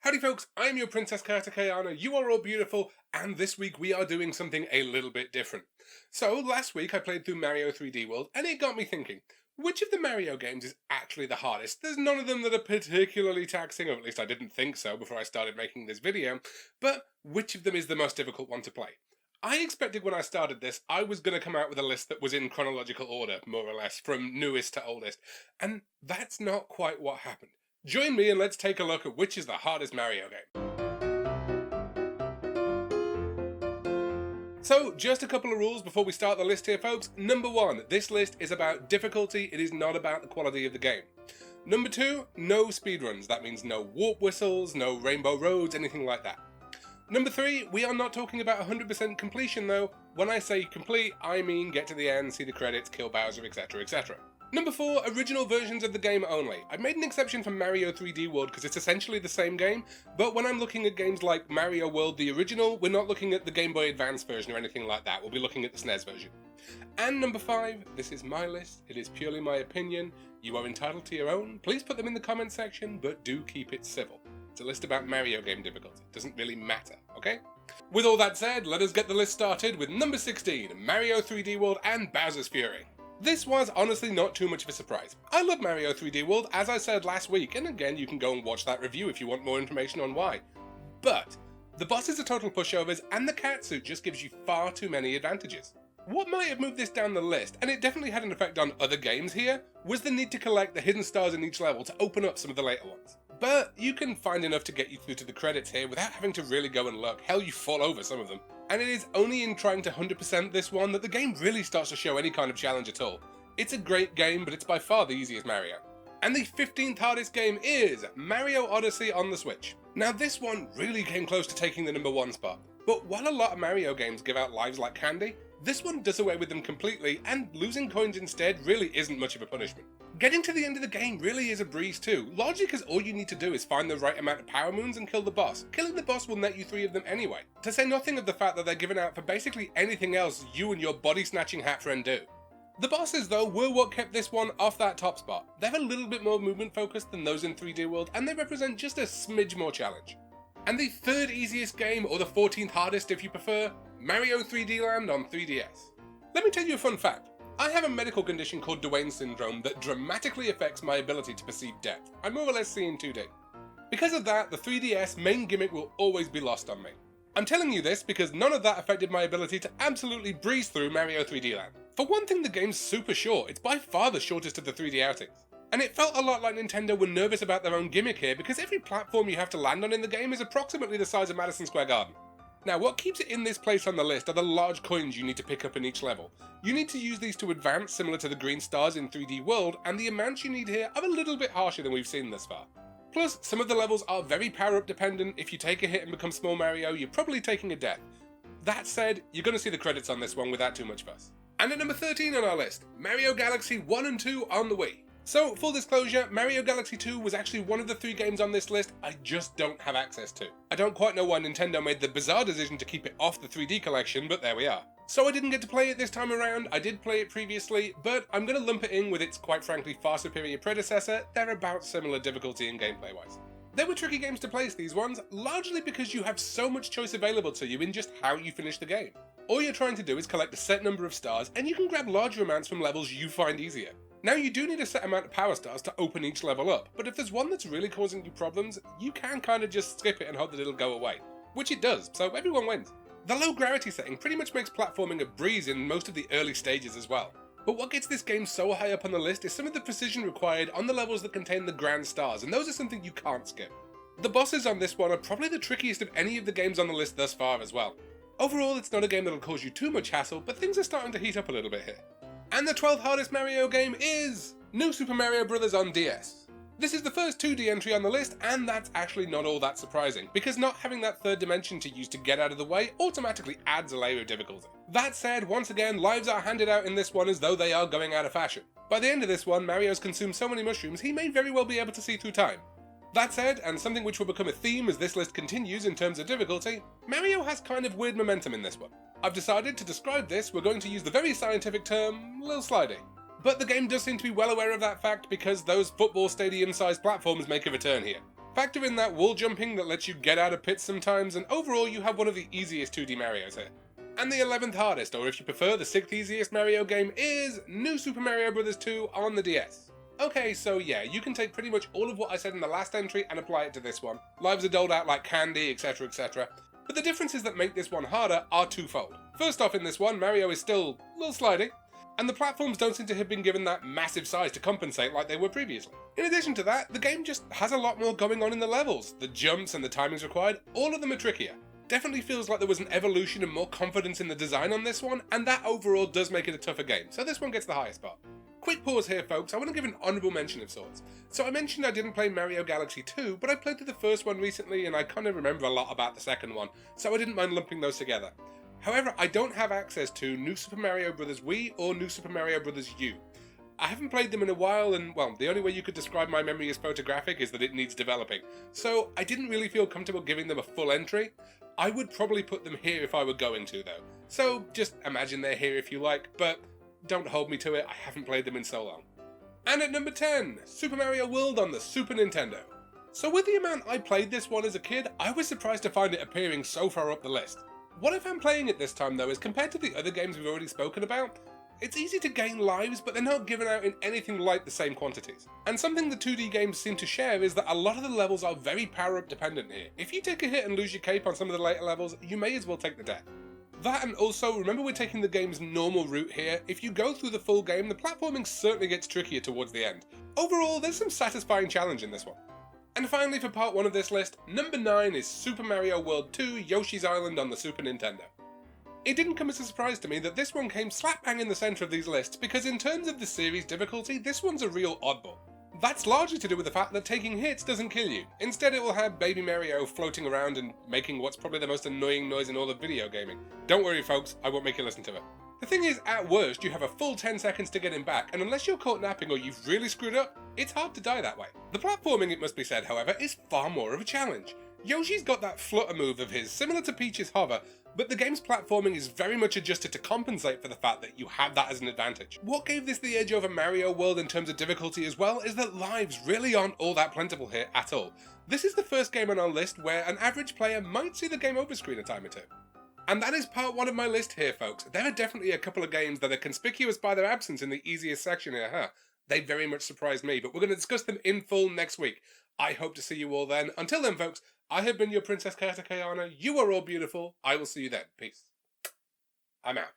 Howdy folks, I'm your Princess ChaoticAyana, you are all beautiful, and this week we are doing something a little bit different. So, last week I played through Mario 3D World, and it got me thinking, which of the Mario games is actually the hardest? There's none of them that are particularly taxing, or at least I didn't think so before I started making this video, but which of them is the most difficult one to play? I expected when I started this, I was going to come out with a list that was in chronological order, more or less, from newest to oldest, and that's not quite what happened. Join me and let's take a look at which is the hardest Mario game. So, just a couple of rules before we start the list here, folks. Number 1, this list is about difficulty, it is not about the quality of the game. Number 2, no speedruns. That means no warp whistles, no rainbow roads, anything like that. Number 3, we are not talking about 100% completion though. When I say complete, I mean get to the end, see the credits, kill Bowser, etc, etc. Number 4, original versions of the game only. I've made an exception for Mario 3D World because it's essentially the same game, but when I'm looking at games like Mario World the original, we're not looking at the Game Boy Advance version or anything like that, we'll be looking at the SNES version. And number 5, this is my list, it is purely my opinion, you are entitled to your own, please put them in the comment section, but do keep it civil. It's a list about Mario game difficulty, it doesn't really matter, okay? With all that said, let us get the list started with number 16, Mario 3D World and Bowser's Fury. This was honestly not too much of a surprise. I love Mario 3D World, as I said last week, and again you can go and watch that review if you want more information on why. But the bosses are total pushovers, and the catsuit just gives you far too many advantages. What might have moved this down the list, and it definitely had an effect on other games here, was the need to collect the hidden stars in each level to open up some of the later ones. But you can find enough to get you through to the credits here without having to really go and look, hell you fall over some of them. And it is only in trying to 100% this one that the game really starts to show any kind of challenge at all. It's a great game, but it's by far the easiest Mario. And the 15th hardest game is Mario Odyssey on the Switch. Now this one really came close to taking the number 1 spot, but while a lot of Mario games give out lives like candy, this one does away with them completely, and losing coins instead really isn't much of a punishment. Getting to the end of the game really is a breeze too, largely because all you need to do is find the right amount of power moons and kill the boss. Killing the boss will net you 3 of them anyway, to say nothing of the fact that they're given out for basically anything else you and your body-snatching hat friend do. The bosses though were what kept this one off that top spot. They're a little bit more movement focused than those in 3D World, and they represent just a smidge more challenge. And the 3rd easiest game, or the 14th hardest if you prefer, Mario 3D Land on 3DS. Let me tell you a fun fact. I have a medical condition called Duane syndrome that dramatically affects my ability to perceive depth. I more or less see in 2D. Because of that, the 3DS main gimmick will always be lost on me. I'm telling you this because none of that affected my ability to absolutely breeze through Mario 3D Land. For one thing, the game's super short, it's by far the shortest of the 3D outings. And it felt a lot like Nintendo were nervous about their own gimmick here because every platform you have to land on in the game is approximately the size of Madison Square Garden. Now, what keeps it in this place on the list are the large coins you need to pick up in each level. You need to use these to advance, similar to the green stars in 3D World, and the amounts you need here are a little bit harsher than we've seen thus far. Plus, some of the levels are very power-up dependent. If you take a hit and become Small Mario, you're probably taking a death. That said, you're going to see the credits on this one without too much fuss. And at number 13 on our list, Mario Galaxy 1 and 2 on the Wii. So, full disclosure, Mario Galaxy 2 was actually one of the 3 games on this list I just don't have access to. I don't quite know why Nintendo made the bizarre decision to keep it off the 3D collection, but there we are. So I didn't get to play it this time around, I did play it previously, but I'm going to lump it in with its quite frankly far superior predecessor. They're about similar difficulty and gameplay wise. They were tricky games to place, these ones, largely because you have so much choice available to you in just how you finish the game. All you're trying to do is collect a set number of stars, and you can grab larger amounts from levels you find easier. Now you do need a set amount of power stars to open each level up, but if there's one that's really causing you problems, you can kind of just skip it and hope that it'll go away. Which it does, so everyone wins. The low gravity setting pretty much makes platforming a breeze in most of the early stages as well. But what gets this game so high up on the list is some of the precision required on the levels that contain the grand stars, and those are something you can't skip. The bosses on this one are probably the trickiest of any of the games on the list thus far as well. Overall, it's not a game that'll cause you too much hassle, but things are starting to heat up a little bit here. And the 12th hardest Mario game is New Super Mario Bros. On DS. This is the first 2D entry on the list, and that's actually not all that surprising, because not having that third dimension to use to get out of the way automatically adds a layer of difficulty. That said, once again, lives are handed out in this one as though they are going out of fashion. By the end of this one, Mario's consumed so many mushrooms he may very well be able to see through time. That said, and something which will become a theme as this list continues in terms of difficulty, Mario has kind of weird momentum in this one. I've decided to describe this, we're going to use the very scientific term, little slidey. But the game does seem to be well aware of that fact because those football stadium-sized platforms make a return here. Factor in that wall jumping that lets you get out of pits sometimes, and overall you have one of the easiest 2D Marios here. And the 11th hardest, or if you prefer the 6th easiest Mario game, is New Super Mario Bros. 2 on the DS. Okay, so yeah, you can take pretty much all of what I said in the last entry and apply it to this one. Lives are doled out like candy, etc, etc. But the differences that make this one harder are twofold. First off, in this one, Mario is still a little slidey, and the platforms don't seem to have been given that massive size to compensate like they were previously. In addition to that, the game just has a lot more going on in the levels. The jumps and the timings required, all of them are trickier. Definitely feels like there was an evolution and more confidence in the design on this one, and that overall does make it a tougher game, so this one gets the highest spot. Quick pause here, folks. I want to give an honourable mention of sorts. So I mentioned I didn't play Mario Galaxy 2, but I played through the first one recently and I kind of remember a lot about the second one, so I didn't mind lumping those together. However, I don't have access to New Super Mario Bros. Wii or New Super Mario Bros. U. I haven't played them in a while and, well, the only way you could describe my memory as photographic is that it needs developing. So I didn't really feel comfortable giving them a full entry. I would probably put them here if I were going to, though. So just imagine they're here if you like, but don't hold me to it, I haven't played them in so long. And at number 10, Super Mario World on the Super Nintendo. So with the amount I played this one as a kid, I was surprised to find it appearing so far up the list. What I found playing it this time though is compared to the other games we've already spoken about, it's easy to gain lives, but they're not given out in anything like the same quantities. And something the 2D games seem to share is that a lot of the levels are very power-up dependent here. If you take a hit and lose your cape on some of the later levels, you may as well take the death. That, and also, remember we're taking the game's normal route here. If you go through the full game, the platforming certainly gets trickier towards the end. Overall, there's some satisfying challenge in this one. And finally, for part 1 of this list, number 9 is Super Mario World 2 Yoshi's Island on the Super Nintendo. It didn't come as a surprise to me that this one came slap bang in the centre of these lists, because in terms of the series difficulty, this one's a real oddball. That's largely to do with the fact that taking hits doesn't kill you. Instead, it will have Baby Mario floating around and making what's probably the most annoying noise in all of video gaming. Don't worry folks, I won't make you listen to it. The thing is, at worst, you have a full 10 seconds to get him back, and unless you're caught napping or you've really screwed up, it's hard to die that way. The platforming, it must be said, however, is far more of a challenge. Yoshi's got that flutter move of his, similar to Peach's hover, but the game's platforming is very much adjusted to compensate for the fact that you have that as an advantage. What gave this the edge over Mario World in terms of difficulty as well is that lives really aren't all that plentiful here at all. This is the first game on our list where an average player might see the game over screen a time or two. And that is part 1 of my list here, folks. There are definitely a couple of games that are conspicuous by their absence in the easiest section here, huh? They very much surprised me, but we're going to discuss them in full next week. I hope to see you all then. Until then, folks, I have been your Princess ChaoticAyana. You are all beautiful. I will see you then. Peace. I'm out.